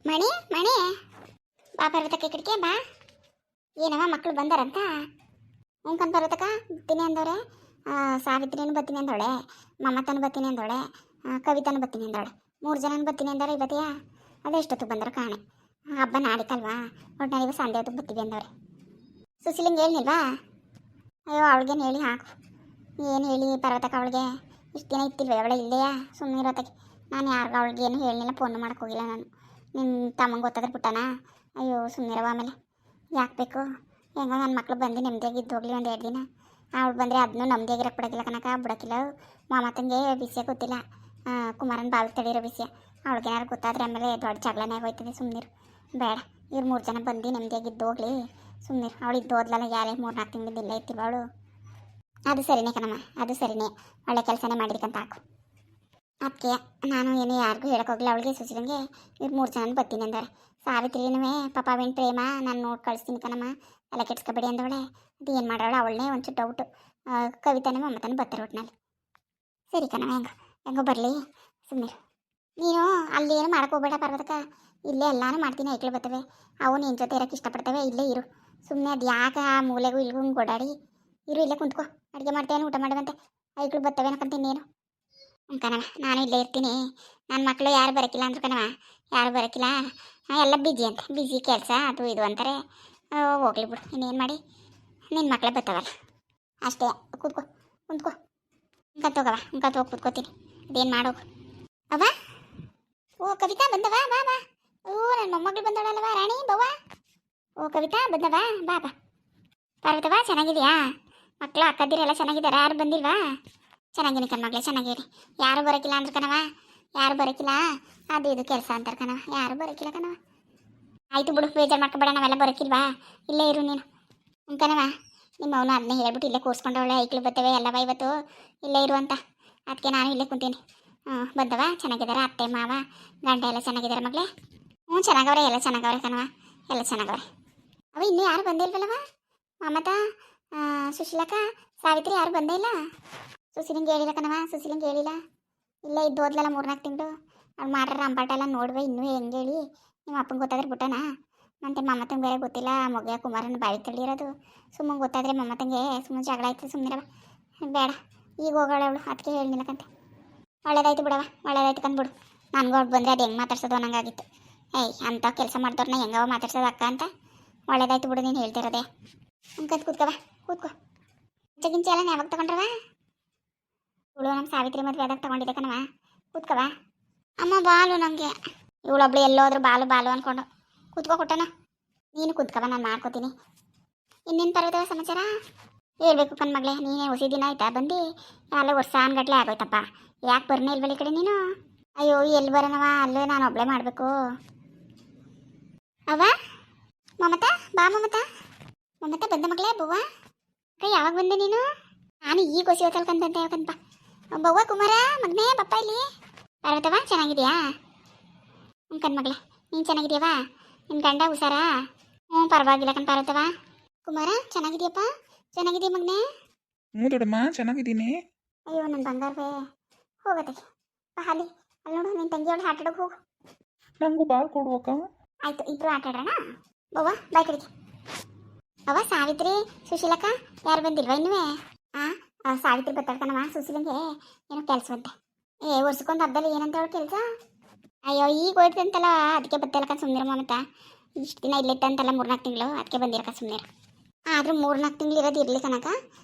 ಮಣಿ ಮಣಿ ಬಾ ಪರ್ವತಕ್ಕ ಕಡಿಕೆ ಬಾ. ಏನವ ಮಕ್ಕಳು ಬಂದಾರಂತ? ಉಂಕನ್ ಪರ್ವತಕ್ಕ ಬರ್ತೀನಿ ಅಂದವ್ರೆ. ಸಾವಿತ್ರಿನೂ ಬರ್ತೀನಿ ಅಂದವಳೆ, ಮಮತಾನು ಬರ್ತೀನಿ ಅಂದವಳೆ, ಕವಿತಾನು ಬರ್ತೀನಿ ಅಂದವಳೆ. 3 ಜನನು ಬರ್ತೀನಿ ಅಂದವ್ರೆ ಇವತ್ತೆಯ. ಅದೆಷ್ಟೊತ್ತಿಗೆ ಬಂದರು ಕಾಣೆ. ಹಬ್ಬ ನಾಡಿಕಲ್ವಾ, ಒಟ್ಟು ನೀವು ಸಂಡೆ ಹೊತ್ತಿಗೆ ಬರ್ತೀವಿ ಅಂದವ್ರೆ. ಸುಶೀಲಿಂಗೆ ಹೇಳಿಲ್ವಾ? ಅಯ್ಯೋ ಅವಳಿಗೇನು ಹೇಳಿ ಹಾಕು. ಏನು ಹೇಳಿ ಪರ್ವತಕ್ಕ ಅವಳಿಗೆ? ಇಷ್ಟು ದಿನ ಇತ್ತಿಲ್ವೇ ಅವಳೆ ಇಲ್ಲೆಯಾ? ಸುಮ್ಮನೆ ಇರೋತಕ್ಕೆ ನಾನು ಯಾರಿಗೂ ಅವಳಿಗೆ ಏನು ಹೇಳಿಲ್ಲ, ಫೋನ್ ಮಾಡೋಕೆ ಹೋಗಿಲ್ಲ ನಾನು. ನಿಮ್ಮ ತಮ್ಮಂಗೆ ಗೊತ್ತಾದ್ರೆ ಬಿಟ್ಟಾನ. ಅಯ್ಯೋ ಸುಮ್ಮನಿರವ. ಆಮೇಲೆ ಯಾಕೆ ಬೇಕು? ಹೆಂಗೋ ನನ್ನ ಮಕ್ಳು ಬಂದು ನೆಮ್ಮದಿಯಾಗಿದ್ದು ಹೋಗ್ಲಿ ಒಂದು 2 ದಿನ. ಅವಳು ಬಂದರೆ ಅದನ್ನೂ ನೆಮ್ಮದಿಯಾಗಿರಕ್ಕೆ ಬಿಡೋಕ್ಕಿಲ್ಲ ಕನಕ, ಬಿಡೋಕ್ಕಿಲ್ಲ. ಮಾಮತಂಗೆ ವಿಷಯ ಗೊತ್ತಿಲ್ಲ, ಕುಮಾರನ ಬಾವಿಗೆ ತಡೀರೋ ವಿಷಯ. ಅವಳಿಗೇನಾರು ಗೊತ್ತಾದರೆ ಆಮೇಲೆ ದೊಡ್ಡ ಜಗಳನೇ ಆಗೋಯ್ತದೆ. ಸುಮ್ಮನಿರು ಬೇಡ. ಇವ್ರು 3 ಜನ ಬಂದು ನೆಮ್ಮದಿಯಾಗಿದ್ದು ಹೋಗ್ಲಿ, ಸುಮ್ಮನಿರು. ಅವಳು ಇದ್ದು ಹೋದ್ಲಲ್ಲ, ಯಾರೇ 3-4 ತಿಂಗಳಿಂದ ಇಲ್ಲೇ ಇರ್ತೀವಿ ಅವಳು. ಅದು ಸರಿನೇ ಕಣಮ್ಮ, ಅದು ಸರಿನೇ. ಒಳ್ಳೆ ಕೆಲಸನೇ ಮಾಡಿರ್ಕಂತ ಹಾಕು. ಅದಕ್ಕೆ ನಾನು ಏನು ಯಾರಿಗೂ ಹೇಳೋಕ್ಕೋಗಿಲ್ಲ ಅವಳಿಗೆ, ಸುಶೀಲಂಗೆ. ಇವ್ರು 3 ಜನ ಬರ್ತೀನಿ ಅಂದಾರೆ. ಸಾವಿತ್ರಿನೂ ಪಾಪ ಅವನ ಪ್ರೇಮ ನಾನು ನೋಡಿ ಕಳಿಸ್ತೀನಿ ಕಣಮ್ಮ, ಎಲ್ಲ ಕೆಡ್ಸ್ಕೊಬೇಡಿ ಅಂದವಳೆ. ಅದು ಏನು ಮಾಡೋಳು ಅವಳನ್ನೇ ಒಂಚೂರು ಡೌಟು. ಕವಿತಾನೇ ಮಮತಾನು ಬರ್ತಾರೆ ಒಟ್ಟಿನಲ್ಲಿ. ಸರಿ ಕಣಮ್ಮ, ಹೆಂಗೋ ಬರಲಿ, ಸುಮ್ಮನೆ. ನೀನು ಅಲ್ಲಿ ಏನು ಹೋಗ್ಬೇಡ ಪರ್ವತಕ್ಕ. ಇಲ್ಲೇ ಎಲ್ಲಾನು ಮಾಡ್ತೀನಿ, ಐಕ್ಳು ಬರ್ತವೆ. ಅವು ನಿನ್ನ ಜೊತೆ ಇರೋಕ್ಕೆ ಇಷ್ಟಪಡ್ತವೆ. ಇಲ್ಲೇ ಇರು ಸುಮ್ಮನೆ. ಅದು ಯಾಕೆ ಆ ಮೂಲೆಗೂ ಇಲ್ಗೂ ಓಡಾಡಿ ಇರು. ಇಲ್ಲೇ ಕುಂತ್ಕೋ, ಅಡುಗೆ ಮಾಡ್ತೇನೆ, ಊಟ ಮಾಡುವಂತೆ. ಐಕ್ಳು ಬರ್ತವೆ ಅನ್ಕೊಂತೀನಿ ನೀನು. ಕಣವ ನಾನು ಇಲ್ಲೇ ಇರ್ತೀನಿ. ನನ್ನ ಮಕ್ಕಳು ಯಾರು ಬರೋಕ್ಕಿಲ್ಲ ಅಂದ್ರು ಕಣವ, ಯಾರು ಬರೋಕ್ಕಿಲ್ಲ. ಎಲ್ಲ ಬಿಜಿ ಅಂತ, ಬಿಜಿ ಕೆಲಸ ಅದು ಇದು ಅಂತಾರೆ. ಹೋಗ್ಲಿ ಬಿಡು, ಇನ್ನೇನು ಮಾಡಿ. ನಿನ್ನ ಮಕ್ಕಳೇ ಬರ್ತಾವಲ್ಲ ಅಷ್ಟೇ. ಕೂತ್ಕೋ ಕುಂತ್ಕೋ, ಹೋಗವ ಹೋಗಿ ಕೂತ್ಕೋತೀನಿ. ಅದೇನು ಮಾಡೋಗು. ಅವ ಓ ಕವಿತಾ ಬಂದವ, ಬಾ ಬಾ. ಓ ನನ್ನ ಮೊಮ್ಮಗಳು ಬಂದವಳಲ್ವ ರಾಣಿ, ಬವ್ವ. ಓ ಕವಿತಾ ಬಂದವ, ಬಾ ಬಾ. ಪಾರ್ವತವ ಚೆನ್ನಾಗಿದೆಯಾ? ಮಕ್ಕಳು ಅಕ್ಕದಿರೆಲ್ಲ ಚೆನ್ನಾಗಿದ್ದಾರೆ? ಯಾರು ಬಂದಿಲ್ವಾ? ಚೆನ್ನಾಗಿನಿ ಕಣ್ಮಗಳೇ, ಚೆನ್ನಾಗಿರಿ. ಯಾರು ಬರೋಕ್ಕಿಲ್ಲ ಅಂದ್ರು ಕಣವ, ಯಾರು ಬರೋಕ್ಕಿಲ್ಲ. ಅದು ಇದು ಕೆಲಸ ಅಂತಾರೆ ಕಣವ, ಯಾರು ಬರೋಕ್ಕಿಲ್ಲ ಕಣವ. ಆಯಿತು ಬಿಡು, ಬೇಜಾರು ಮಾಡ್ಕೊಬೇಡ. ನಾವೆಲ್ಲ ಬರೋಕ್ಕಿಲ್ವಾ, ಇಲ್ಲೇ ಇರು ನೀನು. ಕಣವ ನಿಮ್ಮ ಅವನು ಅದನ್ನೇ ಹೇಳ್ಬಿಟ್ಟು ಇಲ್ಲೇ ಕೂರಿಸ್ಕೊಂಡವಳೆ. ಐಕ್ಳು ಬರ್ತವೆ ಎಲ್ಲವ ಇವತ್ತು, ಇಲ್ಲೇ ಇರು ಅಂತ. ಅದಕ್ಕೆ ನಾನು ಇಲ್ಲೇ ಕುಂತೀನಿ. ಬಂದವ ಚೆನ್ನಾಗಿದ್ದಾರೆ ಅತ್ತೆ ಮಾವ ಗಂಡ ಎಲ್ಲ ಚೆನ್ನಾಗಿದ್ದಾರೆ ಮಗಳೇ? ಚೆನ್ನಾಗವ್ರೆ, ಎಲ್ಲ ಚೆನ್ನಾಗವ್ರೆ ಕಣವ, ಎಲ್ಲ ಚೆನ್ನಾಗವ್ರೆ. ಅವ ಇನ್ನೂ ಯಾರು ಬಂದಿಲ್ವಲ್ಲವ? ಮಮತಾ, ಸುಶೀಲಕ್ಕ, ಸಾವಿತ್ರಿ ಯಾರು ಬಂದೇ ಇಲ್ಲ? ಸುಶೀಲಿಂಗೆ ಹೇಳಿಲ್ಲ ಕಣವ, ಸುಶೀಲಿಂಗೆ ಹೇಳಿಲ್ಲ. ಇಲ್ಲೇ ಇದ್ದು ಹೋದ್ಲಲ್ಲ 3-4 ತಿಂಗಳು. ಅವ್ಳು ಮಾಡ್ರ ಅಂಬಾಟ ಎಲ್ಲ ನೋಡುವೆ. ಇನ್ನೂ ಹೆಂಗೆ ಹೇಳಿ ನಿಮ್ಮ ಅಪ್ಪಂಗೆ ಗೊತ್ತಾದ್ರೆ ಬಿಟ್ಟನ. ಮತ್ತೆ ಮಮತಂಗೆ ಬೇರೆ ಗೊತ್ತಿಲ್ಲ, ಮೊಗ್ಗ ಕುಮಾರನ ಬಾಯಿ ತಳ್ಳಿರೋದು. ಸುಮ್ಮನೆ ಗೊತ್ತಾದರೆ ಮಮತಂಗೆ ಸುಮ್ಮನೆ ಜಗಳ ಆಯ್ತು. ಸುಮ್ಮನಿರವ ಬೇಡ. ಈಗ ಹೋಗೋಳೆ ಅವಳು, ಅದಕ್ಕೆ ಹೇಳಿಲ್ಲಕಂತೆ. ಒಳ್ಳೇದಾಯ್ತು ಬಿಡವ, ಒಳ್ಳೇದಾಯ್ತು ಕಂದ್ಬಿಡು. ನನಗೂ ಅವ್ಳು ಬಂದರೆ ಅದು ಹೆಂಗೆ ಮಾತಾಡ್ಸೋದು ಅನ್ನಂಗಾಗಿತ್ತು. ಅಂಥ ಕೆಲಸ ಮಾಡ್ದವ್ರನ್ನ ಹೆಂಗವ ಮಾತಾಡ್ಸೋದು ಅಕ್ಕ ಅಂತ. ಒಳ್ಳೇದಾಯ್ತು ಬಿಡು ನೀನು ಹೇಳ್ತಿರೋದೆ. ಅಂಕಂತ ಕೂತ್ಕವ, ಕೂತ್ಕೋ. ಗಿಂಚೆ ಎಲ್ಲ ಯಾವಾಗ ತಗೊಂಡ್ರವ? ಇವಳು ನಮ್ಮ ಸಾವಿತ್ರಿ ಮದುವೆ ಆದಾಗ ತಗೊಂಡಿದ್ದೆ ಕಣವ. ಕೂತ್ಕವ. ಅಮ್ಮ ಬಾಲು ನನಗೆ. ಇವಳೊಬ್ಳು ಎಲ್ಲೋದ್ರು ಬಾಲು ಬಾಲು ಅಂದ್ಕೊಂಡು ಕೂತ್ಕೋ ಕೊಟ್ಟನ. ನೀನು ಕೂತ್ಕವ, ನಾನು ಮಾಡ್ಕೋತೀನಿ. ಇನ್ನೇನು ಪರ್ವತವ ಸಮಾಚಾರ? ಹೇಳ್ಬೇಕು ಕಣ್ಮಗಳೇ, ನೀನೇ ಹೊಸ ದಿನ ಆಯ್ತಾ ಬಂದು? ಅಲ್ಲೇ ವರ್ಷ ಅನ್ಗಟ್ಲೆ ಆಗೋಯ್ತಪ್ಪ. ಯಾಕೆ ಬರ್ನೇ ಇಲ್ವಲ್ಲ ಈ ಕಡೆ ನೀನು? ಅಯ್ಯೋ ಎಲ್ಲಿ ಬರೋಣವ, ಅಲ್ಲೇ ನಾನು ಒಬ್ಳೆ ಮಾಡಬೇಕು. ಅವ ಮಮತಾ, ಬಾ ಮಮತಾ. ಮಮತಾ ಬಂದ ಮಗಳೇ, ಬವ್ವ. ಅಕ್ಕ ಯಾವಾಗ ಬಂದೆ ನೀನು? ನಾನು ಈಗ ಹೊಸಿ ಹೊತ್ತಲ್ಕಂತಂತೆ ಯಾಕಂತ. ಬವ್ವ ಕುಮಾರ ಮಗನೇ ಪಪ್ಪ ಇಲ್ಲಿ. ಪರ್ವತವ ಚೆನ್ನಾಗಿದೆಯಾ? ಕಣ್ಮಗಳೇ ನೀನು ಚೆನ್ನಾಗಿದೆಯವ? ನಿನ್ನ ಗಂಡ ಹುಷಾರಾ? ಪರವಾಗಿಲ್ಲ ಕಣ್ ಪರ್ವತವ. ಕುಮಾರ ಚೆನ್ನಾಗಿದೆಯಪ್ಪ? ಚೆನ್ನಾಗಿದೆಯಾ ಮಗನೇ? ದೊಡ್ಡಮ್ಮ ಚೆನ್ನಾಗಿದ್ದೀನಿ. ಅಯ್ಯೋ ನನ್ನ ಬಂಗಾರವೇ, ಹೋಗತ್ತೆ ಹಾಲಿ. ಅಲ್ಲಿ ನೋಡು ನಿನ್ನ ತಂಗಿಯವಳು ಆಟ ಆಡೋಕೆ ಹೋಗು. ನಂಗೂ ಬಾಲ್ ಕೊಡುವಕ್ಕ. ಆಯ್ತು, ಇಬ್ರು ಆಟ ಆಡೋಣ. ಬವ್ವ ಬಾಯ್ ಕಡೆಗೆ. ಅವ ಸಾವಿತ್ರಿ ಸುಶೀಲಕ್ಕ ಯಾರು ಬಂದಿಲ್ವಾ ಇನ್ನೂ? ಸಾವಿತ್ರಿ ಬರ್ತಾಡ್ಕಣವ, ಸುಶೀಲಂಗೆ ಏನೋ ಕೆಲಸವಂತೆ. ವರ್ಷಕ್ಕೊಂದು ಹಬ್ಬದಲ್ಲಿ ಏನಂತ ಅವಳು ಕೆಲಸ? ಅಯ್ಯೋ ಈಗ ಹೋಯ್ತಂತಲ್ಲ, ಅದಕ್ಕೆ ಬರ್ತಲ್ಲಕ್ಕ ಸುಮ್ಮನಿರ ಮಮತಾ. ಇಷ್ಟು ದಿನ ಇಲ್ಲಿತ್ತಂತಲ್ಲ 3-4 ತಿಂಗಳು, ಅದಕ್ಕೆ ಬಂದಿರಕ್ಕ ಸುಮ್ಮನಿರ. ಆದರೂ 3-4 ತಿಂಗಳು ಇರೋದು ಇರಲಿ ಕನಕ.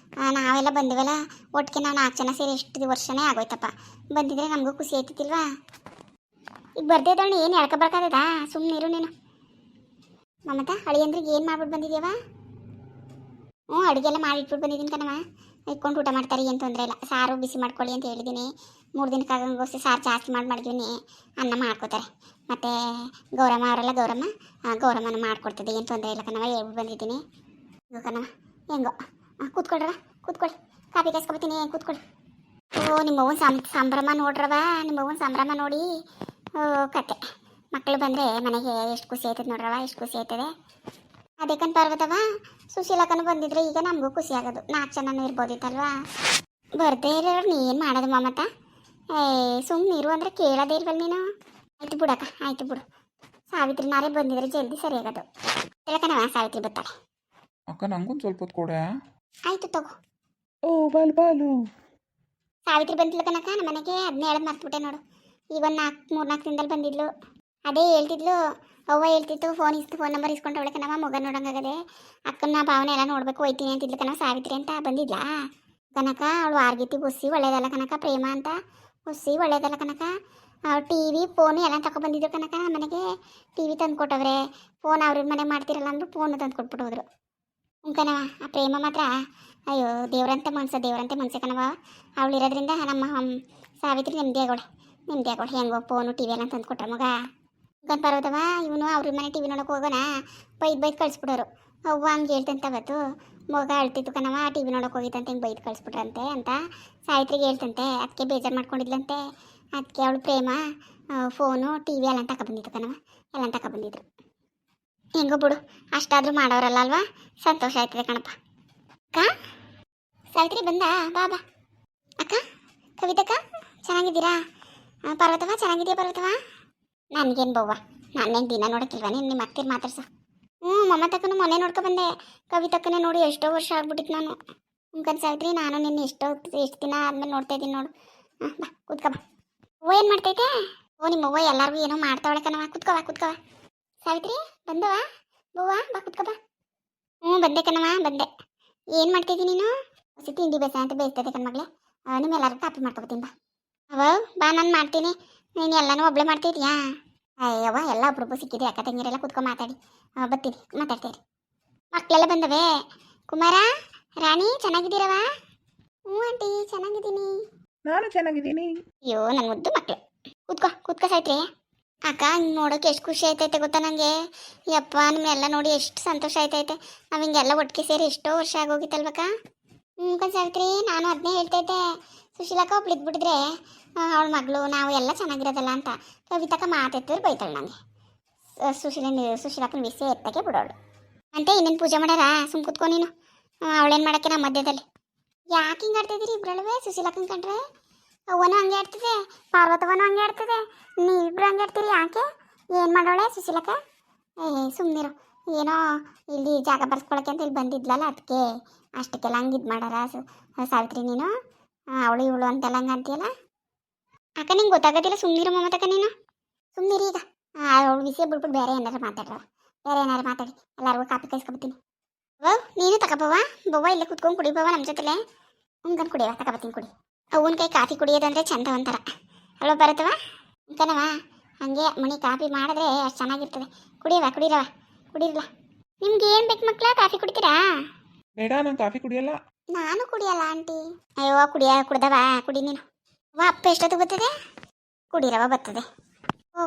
ನಾವೆಲ್ಲ ಬಂದಿವಲ್ಲ ಒಟ್ಟಿಗೆ, ನಾವು 4 ಜನ ಸೇರಿ ಎಷ್ಟು ವರ್ಷನೇ ಆಗೋಯ್ತಪ್ಪ. ಬಂದಿದ್ರೆ ನಮಗೂ ಖುಷಿ ಆಯ್ತಿಲ್ವಾ? ಈಗ ಬರ್ದಿದ್ದವಳು ಏನು ಹೇಳ್ಕೊಬರ್ಕಾಗದ? ಸುಮ್ಮನಿರು ನೀನು. ಮಮತಾ ಅಳಿಯಂದ್ರಿಗೆ ಏನು ಮಾಡ್ಬಿಟ್ಟು ಬಂದಿದ್ಯವ? ಅಡುಗೆ ಎಲ್ಲ ಮಾಡಿಟ್ಬಿಟ್ಟು ಬಂದಿದ್ದೀನಿ ಕಣವ. ಇಟ್ಕೊಂಡು ಊಟ ಮಾಡ್ತಾರೆ, ಏನು ತೊಂದರೆ ಇಲ್ಲ. ಸಾರು ಬಿಸಿ ಮಾಡ್ಕೊಳ್ಳಿ ಅಂತ ಹೇಳಿದ್ದೀನಿ. 3 ದಿನಕ್ಕಾಗಂಗೋಸ್ಕರ ಸಾರು ಜಾಸ್ತಿ ಮಾಡಿದ್ದೀನಿ. ಅನ್ನ ಮಾಡ್ಕೋತಾರೆ. ಮತ್ತು ಗೌರಮ್ಮ ಅವರೆಲ್ಲ ಗೌರಮ್ಮನ ಮಾಡ್ಕೊಡ್ತದೆ, ಏನು ತೊಂದರೆ ಇಲ್ಲ ಕಣವ. ಹೇಳ್ಬಿಟ್ಟು ಬಂದಿದ್ದೀನಿ ಕಣವ. ಹೆಂಗೋ ಕೂತ್ಕೊಳ್ರವ, ಕೂತ್ಕೊಳ್ಳಿ. ಕಾಫಿ ಕಾಯಿಸ್ಕೊಬತ್ತೀನಿ, ಕೂತ್ಕೊಳ್ಳಿ. ಓ ನಿಮ್ಮವ್ವನ ಸಂಭ್ರಮ ನೋಡ್ರವ, ನಿಮ್ಮವ್ವನ ಸಂಭ್ರಮ ನೋಡಿ ಕತೆ. ಮಕ್ಕಳು ಬಂದರೆ ಮನೆಗೆ ಎಷ್ಟು ಖುಷಿ ಆಯ್ತದೆ ನೋಡ್ರವ, ಎಷ್ಟು ಖುಷಿ ಆಯ್ತದೆ. ಅದಕ್ಕಂತ ಪರ್ವತವ ಸುಶೀಲಕ್ಕನು ಬಂದಿದ್ರೆ ಈಗ ನಮಗೂ ಖುಷಿ ಆಗೋದು. 4 ಜನನೂ ಇರ್ಬೋದಿತ್ತಲ್ವಾ? ಬರ್ದೇ ಇರೋರು ನೀನು ಮಾಡೋದು ಮಮತಾ? ಸುಮ್ಮನೆ ಇರು ಅಂದರೆ ಕೇಳೋದೇ ಇಲ್ವಲ್ಲ ನೀನು. ಆಯ್ತು ಬಿಡಕ್ಕ, ಆಯ್ತು ಬಿಡು. ಸಾವಿತ್ರಿ ನಾರೇ ಬಂದಿದ್ರೆ ಜಲ್ದಿ ಸರಿಯಾಗದು ತಿಳ್ಕನವ ಸಾವಿತ್ರಿ ಬರ್ತಾಳೆ. ಅಕ್ಕ ನಂಗೊಂದು ಸ್ವಲ್ಪ ಹೊತ್ತು ಕೊಡೆ. ಆಯ್ತು ತಗೋ. ಓ ಬಾಲು. ಸಾವಿತ್ರಿ ಬಂದಿಲ್ಲ ಕನಕ ನಮ್ಮ ಮನೆಗೆ, ಅದನ್ನೇ ಹೇಳೋದು ಮರ್ತ್ಬಿಟ್ಟೆ ನೋಡು. ಈಗ ಒಂದು 4 ದಿನದಲ್ಲಿ ಬಂದಿದ್ಲು. ಅದೇ ಹೇಳ್ತಿದ್ಲು, ಅವ್ವ ಹೇಳ್ತಿತ್ತು ಫೋನ್ ನಂಬರ್ ಇಸ್ಕೊಂಡವಳೆ ಕಣವ, ಮಗ ನೋಡಂಗಾಗದೆ ಅಕ್ಕನ ಭಾವನೆ ಎಲ್ಲ ನೋಡ್ಬೇಕು ಹೋಯ್ತೀನಿ ಅಂತಿದ್ಲು ಕಣವ ಸಾವಿತ್ರಿ ಅಂತ ಬಂದಿದ್ಲಾ ಕನಕ. ಅವಳು ಆರ್ಗಿತಿ ಬುಸ್ಸಿ ಒಳ್ಳೇದಲ್ಲ ಕನಕ, ಪ್ರೇಮ ಅಂತ ಬುಸ್ಸಿ ಒಳ್ಳೇದಲ್ಲ ಕನಕ. ಟಿ ವಿ ಫೋನು ಎಲ್ಲ ತಗೊಬಂದಿದ್ರು ಕನಕ. ನಮ್ಮ ಮನೆಗೆ ಟಿ ವಿ ತಂದು ಕೊಟ್ಟವ್ರೆ, ಫೋನ್ ಅವ್ರ ಮನೆ ಮಾಡ್ತಿರಲ್ಲ ಅಂದ್ರು ಫೋನು ತಂದು ಕೊಟ್ಬಿಟ್ಟು ಹೋದ್ರು. ಕಣವ ಆ ಪ್ರೇಮ ಮಾತ್ರ ಅಯ್ಯೋ ದೇವ್ರಂತೆ ಮನ್ಸೆ ಕಣವ. ಅವಳು ಇರೋದ್ರಿಂದ ನಮ್ಮ ಸಾವಿತ್ರಿ ನೆಮ್ಮದಿ ಆಗೋಳೆ ಹೆಂಗೋ ಫೋನು ಟಿ ವಿ ಎಲ್ಲ ತಂದು ಕೊಟ್ರ ಮಗ. ಪರ್ವತವ ಇವನು ಅವ್ರ ಮನೆ ಟಿ ವಿ ನೋಡೋಕೆ ಹೋಗೋಣ, ಬೈದು ಕಳಿಸ್ಬಿಡೋರು. ಅವ್ವ ಹಂಗೆ ಹೇಳ್ತಂತ ಅವತ್ತು ಮಗ ಅಳ್ತಿತ್ತು ಕಣವ, ಟಿ ವಿ ನೋಡೋಕೆ ಹೋಗಿತ್ತಂತೆ, ಹಿಂಗೆ ಬೈದು ಕಳಿಸ್ಬಿಟ್ರಂತೆ ಅಂತ ಸಾವಿತ್ರಿಗೆ ಹೇಳ್ತಂತೆ. ಅದಕ್ಕೆ ಬೇಜಾರು ಮಾಡ್ಕೊಂಡಿದ್ಲಂತೆ. ಅದಕ್ಕೆ ಅವಳು ಪ್ರೇಮ ಫೋನು ಟಿ ವಿ ಎಲ್ಲ ತಗೊಬಂದಿತ್ತು ಕಣವ, ಎಲ್ಲ ತಗೊಬಂದಿದ್ರು. ಹೆಂಗೋ ಬಿಡು, ಅಷ್ಟಾದರೂ ಮಾಡೋರಲ್ಲ ಅಲ್ವಾ, ಸಂತೋಷ ಆಯ್ತದೆ ಕಣಪ್ಪ. ಅಕ್ಕ ಸಾವಿತ್ರಿ ಬಂದ ಬಾ. ಅಕ್ಕ ಕವಿತಕ್ಕ ಚೆನ್ನಾಗಿದ್ದೀರಾ? ಪರ್ವತವ ಚೆನ್ನಾಗಿದೆಯಾ ಪರ್ವತವ? ನನಗೇನು ಬವ್ವ, ನಾನೇನು ದಿನ ನೋಡೋಕ್ಕಿಲ್ವ ನಿಮ್ಮ ಅತ್ತಿರ ಮಾತಾಡ್ಸ. ಮಮತಕ್ಕನು ಮೊನ್ನೆ ನೋಡ್ಕೊಬಂದೆ, ಕವಿತಕ್ಕನೇ ನೋಡಿ ಎಷ್ಟೋ ವರ್ಷ ಆಗ್ಬಿಟ್ಟಿತ್ತು ನಾನು. ಸಾವಿತ್ರಿ ನಾನು ನಿನ್ನ ಎಷ್ಟು ದಿನ ಆದ್ಮೇಲೆ ನೋಡ್ತಾ ಇದ್ದೀನಿ ನೋಡು. ಬಾ ಕೂತ್ಕೊ ಬಾ. ಅವ್ವ ಏನು ಮಾಡ್ತೈತೆ? ನಿಮ್ಮ ಅವ್ವ ಎಲ್ಲರಿಗೂ ಏನೋ ಮಾಡ್ತಾವಳೆ ಕಣವ, ಕೂತ್ಕೋ. ಸಾವಿತ್ರಿ ಬಂದವ ಬವ್ವ, ಬಾ ಕೂತ್ಕೊ ಬಾ. ಬಂದೆ ಕಣವ ಬಂದೆ. ಏನು ಮಾಡ್ತಿದ್ದೀನಿ ನೀನು? ಹಸಿ ತಿಂಡಿ ಅಂತ ಬೇಯಿಸ್ತೈತೆ ಕಣ್ಮಗಳೇ, ನಿಮ್ಮೆಲ್ಲರೂ ಕಾಪಿ ಮಾಡ್ಕೊಬತ್ತೀನಿ ಬಾ. ಬಾ ನಾನು ಮಾಡ್ತೀನಿ, ನೀನು ಎಲ್ಲನೂ ಒಬ್ಳೆ ಮಾಡ್ತಿದ್ಯಾ? ಅಯ್ಯವ್ವ ಎಲ್ಲ ಒಬ್ರೊಬ್ಬರು ಸಿಕ್ಕಿದೆ, ಅಕ್ಕ ತಂಗಿರೆಲ್ಲ ಕೂತ್ಕೊಂಡು ಮಾತಾಡಿ ಬರ್ತೀನಿ, ಮಾತಾಡ್ತೀರಿ. ಮಕ್ಕಳೆಲ್ಲ ಬಂದವೆ? ಕುಮಾರ ರಾಣಿ ಚೆನ್ನಾಗಿದ್ದೀರವ? ಆಂಟಿ ಚೆನ್ನಾಗಿದ್ದೀನಿ. ನಾನು ಚೆನ್ನಾಗಿದ್ದೀನಿ. ಅಯ್ಯೋ ನನ್ನ ಮುದ್ದು ಮಕ್ಕಳು, ಕೂತ್ಕೋ ಸಾವಿತ್ರಿ. ಅಕ್ಕ ನೋಡೋಕೆ ಎಷ್ಟು ಖುಷಿ ಆಯ್ತೈತೆ ಗೊತ್ತಾ ನನಗೆ. ಯಪ್ಪ ನಿಮ್ಮೆಲ್ಲ ನೋಡಿ ಎಷ್ಟು ಸಂತೋಷ ಆಯ್ತೈತೆ. ನಾವು ಹಿಂಗೆಲ್ಲ ಒಟ್ಟಿಗೆ ಸೇರಿ ಎಷ್ಟೋ ವರ್ಷ ಆಗೋಗಿತ್ತಲ್ವಕ್ಕ. ಸಾವಿತ್ರಿ ನಾನು ಅದನ್ನೇ ಹೇಳ್ತೈತೆ, ಸುಶೀಲಕ್ಕ ಒಬ್ಳು ಇದ್ಬಿಟ್ಟಿದ್ರೆ ಅವಳ ಮಗಳು ನಾವು ಎಲ್ಲ ಚೆನ್ನಾಗಿರೋದಲ್ಲ ಅಂತ. ಕವಿತಕ್ಕ ಮಾತೆತ್ತಿದ್ರು ಬೈತಾಳೆ ನನಗೆ. ಸುಶೀಲಕ್ಕನ ವಿಷಯ ಎತ್ತಕ್ಕೆ ಬಿಡೋಳು ಅಂತೆ. ಇನ್ನೇನು ಪೂಜೆ ಮಾಡ್ಯಾರ? ಸುಮ್ ಕೂತ್ಕೊ ನೀನು, ಅವಳೇನು ಮಾಡೋಕ್ಕೆ ನಮ್ಮ ಮಧ್ಯದಲ್ಲಿ. ಯಾಕೆ ಹಿಂಗೆ ಆಡ್ತಿದ್ದೀರಿ ಇಬ್ಬರಳುವೆ? ಸುಶೀಲಕ್ಕನ ಕಂಡ್ರೆ ಅವನು ಹಂಗೆ ಆಡ್ತಿದೆ, ಪಾರ್ವತವನು ಹಂಗೆ ಆಡ್ತಿದೆ, ನೀವಿಬ್ರು ಹಂಗೆ ಆಡ್ತೀರಿ ಯಾಕೆ? ಏನು ಮಾಡೋಳೆ ಸುಶೀಲಕ್ಕ? ಸುಮ್ಮನಿರು, ಏನೋ ಇಲ್ಲಿ ಜಾಗ ಬರ್ಸ್ಕೊಳಕ್ಕೆ ಅಂತ ಇಲ್ಲಿ ಬಂದಿದ್ಲಲ್ಲ, ಅದಕ್ಕೆ ಅಷ್ಟಕ್ಕೆಲ್ಲ ಹಂಗೆ ಇದು ಮಾಡಾರ ಸಾವಿತ್ರಿ ನೀನು. ಅವಳು ಇವಳು ಅಂತೆಲ್ಲ ಹಂಗೆ ಅಂತೀಯಲ್ಲ ಅಕ್ಕ, ನಿಂಗೆ ಗೊತ್ತಾಗೋದಿಲ್ಲ. ಸುಮ್ಮನಿರು ಮಮತಕ್ಕ ನೀನು, ಸುಮ್ಮನಿರಿ. ಈಗ ಅವಳು ವಿಷಯ ಬಿಟ್ಬಿಟ್ಟು ಬೇರೆ ಏನಾರು ಮಾತಾಡಿ ಎಲ್ಲರಿಗೂ ಕಾಪಿ ಕೈಸ್ಕೊಬತ್ತೀನಿ. ನೀನು ತಗೋಬವ್ವ, ಇಲ್ಲೇ ಕುತ್ಕೊಂಡು ಕುಡಿ ಬವ್ವ ನಮ್ಮ ಜೊತೆಲೆ. ಹಂಗನ್ ಕುಡಿಯವ ತಗೋಬತ್ತೀನಿ ಕುಡಿ. ಅವನ ಕೈ ಕಾಫಿ ಕುಡಿಯೋದಂದ್ರೆ ಚಂದ ಒಂಥರ ಅಲ್ವ ಬರುತ್ತವ ಕಣವ. ಹಾಗೆ ಮಣಿ ಕಾಫಿ ಮಾಡಿದ್ರೆ ಅಷ್ಟು ಚೆನ್ನಾಗಿರ್ತದೆ. ಕುಡಿರಲ್ಲ. ನಿಮ್ಗೆ ಏನು ಬೇಕು ಮಕ್ಕಳ? ಕಾಫಿ ಕುಡಿತೀರಾ? ಬೇಡ, ನಾನು ಕಾಫಿ ಕುಡಿಯಲ್ಲ. ನಾನು ಕುಡಿಯಲ್ಲ ಆಂಟಿ. ಅಯ್ಯೋ ಕುಡ್ದವ ಕುಡಿ ನೀನು. ಅಪ್ಪ ಎಷ್ಟೊತ್ತು ಬರ್ತದೆ? ಕುಡಿರವ ಬರ್ತದೆ.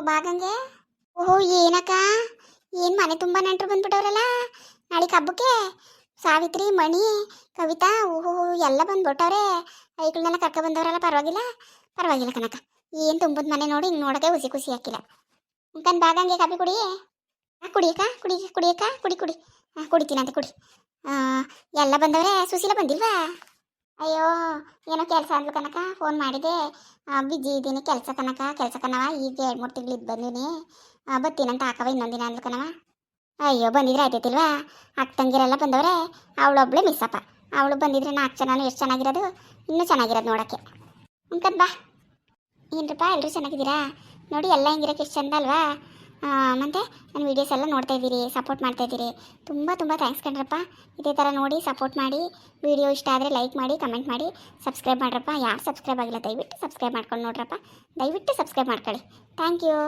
ಬಾಗಂಗೆ. ಏನಕ್ಕ, ಏನು ಮನೆ ತುಂಬ ನೆಂಟರು ಬಂದ್ಬಿಟ್ಟವ್ರಲ್ಲ ನಾಳೆ ಹಬ್ಬಕ್ಕೆ. ಸಾವಿತ್ರಿ, ಮಣಿ, ಕವಿತಾ, ಎಲ್ಲ ಬಂದ್ಬಿಟ್ಟವ್ರೆ. ಐಗಳನ್ನೆಲ್ಲ ಕರ್ಕೊ ಬಂದವರಲ್ಲ. ಪರವಾಗಿಲ್ಲ ಕನಕ. ಏನು ತುಂಬದ ಮನೆ ನೋಡಿ ಹಿಂಗೆ ನೋಡೋಕೆ ಖುಷಿ ಹಾಕಿಲ್ಲ. ಬಾಗಂಗೆ ಕಾಫಿ ಕುಡಿ. ಕುಡಿಯಕ್ಕ ಕುಡಿ. ಕುಡಿತೀನಂತೆ ಕುಡಿ. ಎಲ್ಲ ಬಂದವ್ರೆ. ಸುಶೀಲ ಬಂದಿಲ್ವಾ? ಅಯ್ಯೋ ಏನೋ ಕೆಲಸ ಅಂದ್ಲು ಕನಕ, ಫೋನ್ ಮಾಡಿದೆ. ಬಿಜಿ ಇದ್ದೀನಿ ಕೆಲಸ ಕಣವ. ಈಗ 2-3 ತಿಂಗಳು ಇದ್ದು ಬಂದೀನಿ, ಬರ್ತೀನಂತ ಹಾಕವ ಇನ್ನೊಂದಿನ ಅಂದ್ಲು ಕಣವ. ಅಯ್ಯೋ ಬಂದಿದ್ರೆ ಆಯ್ತೈತಿಲ್ವಾ? ಅಕ್ಕ ತಂಗಿರೆಲ್ಲ ಬಂದವ್ರೆ, ಅವಳೊಬ್ಳೆ ಮಿಸ್ಸಪ್ಪ. ಅವಳು ಬಂದಿದ್ರೆ 4 ಜನನು ಎಷ್ಟು ಚೆನ್ನಾಗಿರೋದು, ಇನ್ನೂ ಚೆನ್ನಾಗಿರೋದು ನೋಡೋಕ್ಕೆ. ಬಾ. ಏನರಪ್ಪ ಎಲ್ಲರೂ ಚೆನ್ನಾಗಿದ್ದೀರಾ? ನೋಡಿ ಎಲ್ಲ ಹಿಂಗಿರೋಕೆ ಎಷ್ಟು ಚಂದ ಅಲ್ವಾ? ಮತ್ತು ನನ್ನ ವೀಡಿಯೋಸ್ ಎಲ್ಲ ನೋಡ್ತಾ ಇದ್ದೀರಿ, ಸಪೋರ್ಟ್ ಮಾಡ್ತಾಯಿದ್ದೀರಿ. ತುಂಬ ಥ್ಯಾಂಕ್ಸ್ ಕಣ್ರಪ್ಪ. ಇದೇ ಥರ ನೋಡಿ ಸಪೋರ್ಟ್ ಮಾಡಿ. ವಿಡಿಯೋ ಇಷ್ಟ ಆದರೆ ಲೈಕ್ ಮಾಡಿ, ಕಮೆಂಟ್ ಮಾಡಿ, ಸಬ್ಸ್ಕ್ರೈಬ್ ಮಾಡ್ರಪ್ಪ. ಯಾರು ಸಬ್ಸ್ಕ್ರೈಬ್ ಆಗಿಲ್ಲ ದಯವಿಟ್ಟು ಸಬ್ಸ್ಕ್ರೈಬ್ ಮಾಡ್ಕೊಂಡು ನೋಡ್ರಪ್ಪ. ದಯವಿಟ್ಟು ಸಬ್ಸ್ಕ್ರೈಬ್ ಮಾಡ್ಕೊಳ್ಳಿ. Thank you.